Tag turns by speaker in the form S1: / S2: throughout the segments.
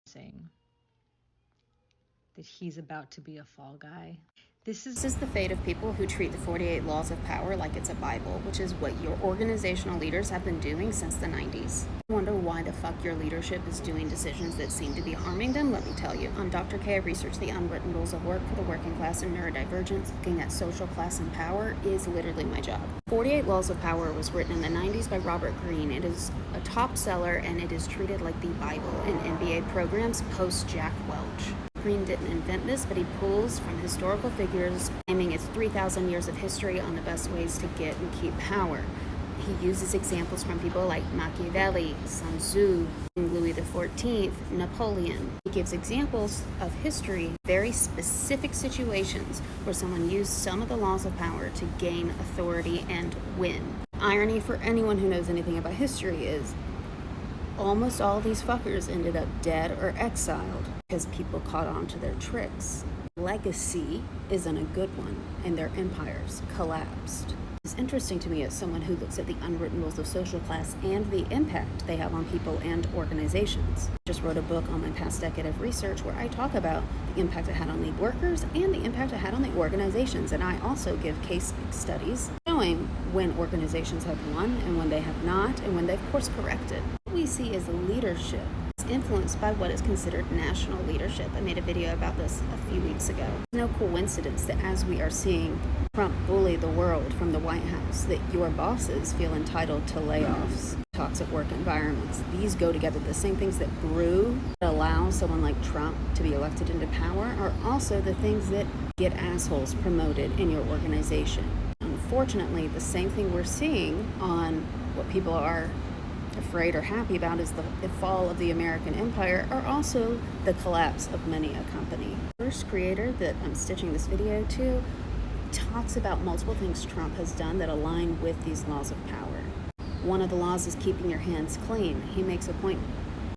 S1: saying that he's about to be a fall guy.
S2: This is the fate of people who treat the 48 laws of power like it's a Bible, which is what your organizational leaders have been doing since the 90s. Wonder why the fuck your leadership is doing decisions that seem to be harming them? Let me tell you. I'm Dr. K. I research the unwritten rules of work for the working class and neurodivergence. Looking at social class and power is literally my job. 48 Laws of Power was written in the 90s by Robert Greene. It is a top seller and it is treated like the Bible in MBA programs post Jack Welch. Greene didn't invent this, but he pulls from historical figures, claiming its 3,000 years of history on the best ways to get and keep power. He uses examples from people like Machiavelli, Sun Tzu, Louis XIV, Napoleon. He gives examples of history, very specific situations where someone used some of the laws of power to gain authority and win. Irony for anyone who knows anything about history is almost all these fuckers ended up dead or exiled because people caught on to their tricks. Legacy isn't a good one, and their empires collapsed. It's interesting to me as someone who looks at the unwritten rules of social class and the impact they have on people and organizations. I just wrote a book on my past decade of research where I talk about the impact it had on the workers and the impact it had on the organizations, and I also give case studies showing when organizations have won and when they have not, and when they've course corrected. What we see is leadership is influenced by what is considered national leadership. I made a video about this a few weeks ago. It's no coincidence that as we are seeing Trump bully the world from the White House, that your bosses feel entitled to layoffs, toxic work environments. These go together. The same things that brew, that allow someone like Trump to be elected into power, are also the things that get assholes promoted in your organization. Unfortunately, the same thing we're seeing on what people are afraid or happy about is the fall of the American empire, are also the collapse of many a company. The first creator that I'm stitching this video to talks about multiple things Trump has done that align with these laws of power. One of the laws is keeping your hands clean. He makes a point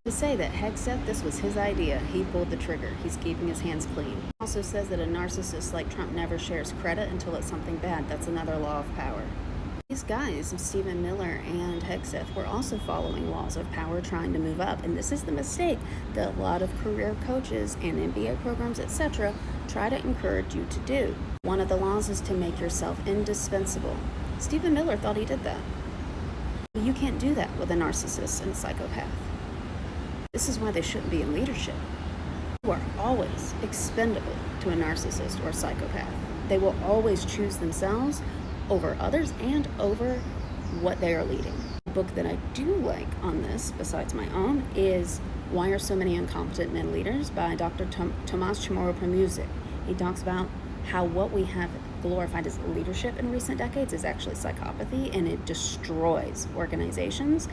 S2: to say that Hegseth, this was his idea. He pulled the trigger. He's keeping his hands clean. Also says that a narcissist like Trump never shares credit until it's something bad. That's another law of power. These guys, Stephen Miller and Hegseth, were also following laws of power, trying to move up. And this is the mistake that a lot of career coaches and MBA programs, etc., try to encourage you to do. One of the laws is to make yourself indispensable. Stephen Miller thought he did that. But you can't do that with a narcissist and a psychopath. This is why they shouldn't be in leadership. You are always expendable to a narcissist or a psychopath. They will always choose themselves over others and over what they are leading. The book that I do like on this, besides my own, is Why Are So Many Incompetent Men Leaders by Dr. Tomasz Chmura-Pramuzik. He talks about how what we have glorified as leadership in recent decades is actually psychopathy, and it destroys organizations,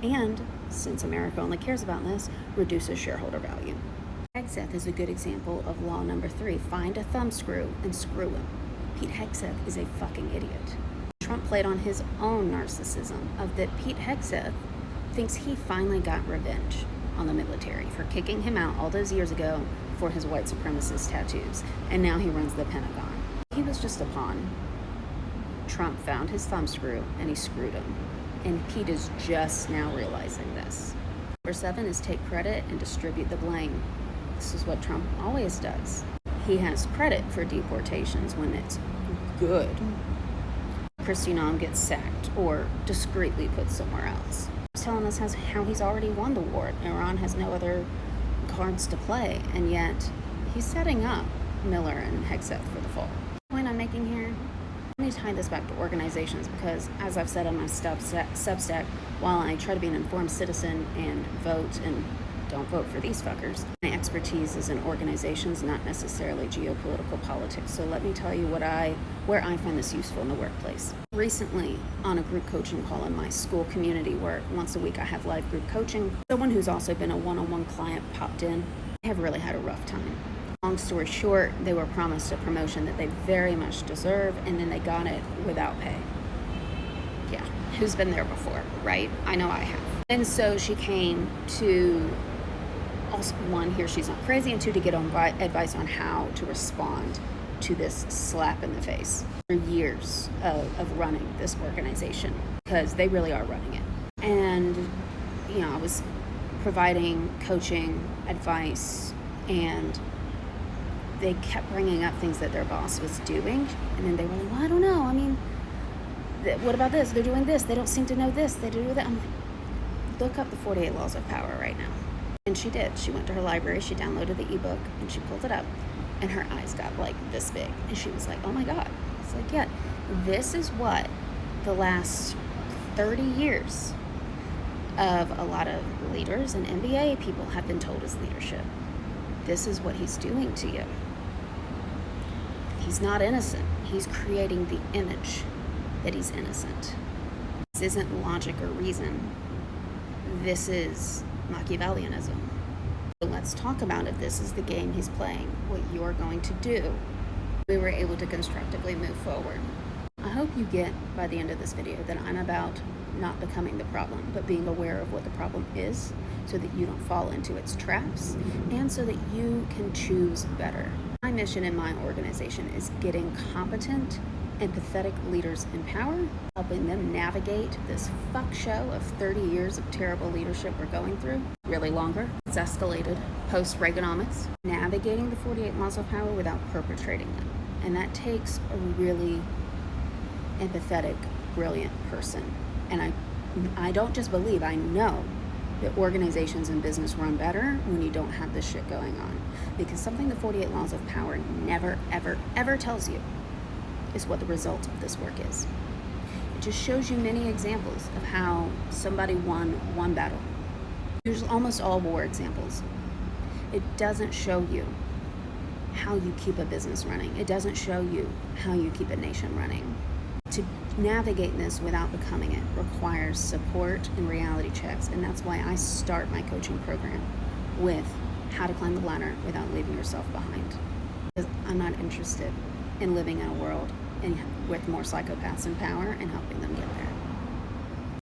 S2: and, since America only cares about this, reduces shareholder value. Hegseth is a good example of law number 3. Find a thumbscrew and screw him. Pete Hegseth is a fucking idiot. Trump played on his own narcissism of that Pete Hegseth thinks he finally got revenge on the military for kicking him out all those years ago for his white supremacist tattoos, and now he runs the Pentagon. He was just a pawn. Trump found his thumbscrew and he screwed him, and Pete is just now realizing this. Number 7 is take credit and distribute the blame. This is what Trump always does. He has credit for deportations when it's good. Kristi Noem gets sacked or discreetly put somewhere else. He's telling us how he's already won the war. Iran has no other cards to play, and yet he's setting up Miller and Hegseth for the fall. The point I'm making here, let me tie this back to organizations, because as I've said on my Substack, while I try to be an informed citizen and vote and don't vote for these fuckers, my expertise is in organizations, not necessarily geopolitical politics. So let me tell you where I find this useful in the workplace. Recently, on a group coaching call in my school community, where once a week I have live group coaching, someone who's also been a one-on-one client popped in. They have really had a rough time. Long story short, they were promised a promotion that they very much deserve, and then they got it without pay. Yeah, who's been there before, right? I know I have. And so she came to, also, 1, hear she's not crazy, and 2, to get advice on how to respond to this slap in the face for years of running this organization, because they really are running it. And, I was providing coaching, advice, and they kept bringing up things that their boss was doing, and then they were like, well, I don't know, I mean, what about this? They're doing this, they don't seem to know this, they do that. I'm like, look up the 48 Laws of Power right now. And she did. She went to her library, she downloaded the ebook, and she pulled it up, and her eyes got like this big, and she was like, oh my God. It's like, yeah, this is what the last 30 years of a lot of leaders and MBA people have been told is leadership. This is what he's doing to you. He's not innocent. He's creating the image that he's innocent. This isn't logic or reason. This is Machiavellianism. So let's talk about if this is the game he's playing, what you're going to do. We were able to constructively move forward. I hope you get by the end of this video that I'm about not becoming the problem, but being aware of what the problem is so that you don't fall into its traps and so that you can choose better. My mission in my organization is getting competent, empathetic leaders in power, helping them navigate this fuck show of 30 years of terrible leadership we're going through, really longer. It's escalated post-Reaganomics, navigating the 48 Laws of Power without perpetrating them. And that takes a really empathetic, brilliant person. And I don't just believe, I know that organizations and business run better when you don't have this shit going on. Because something the 48 Laws of Power never, ever, ever tells you is what the result of this work is. It just shows you many examples of how somebody won one battle. Usually, almost all war examples. It doesn't show you how you keep a business running. It doesn't show you how you keep a nation running. To navigate this without becoming it requires support and reality checks, and that's why I start my coaching program with how to climb the ladder without leaving yourself behind. Because I'm not interested in living in a world with more psychopaths in power and helping them get there.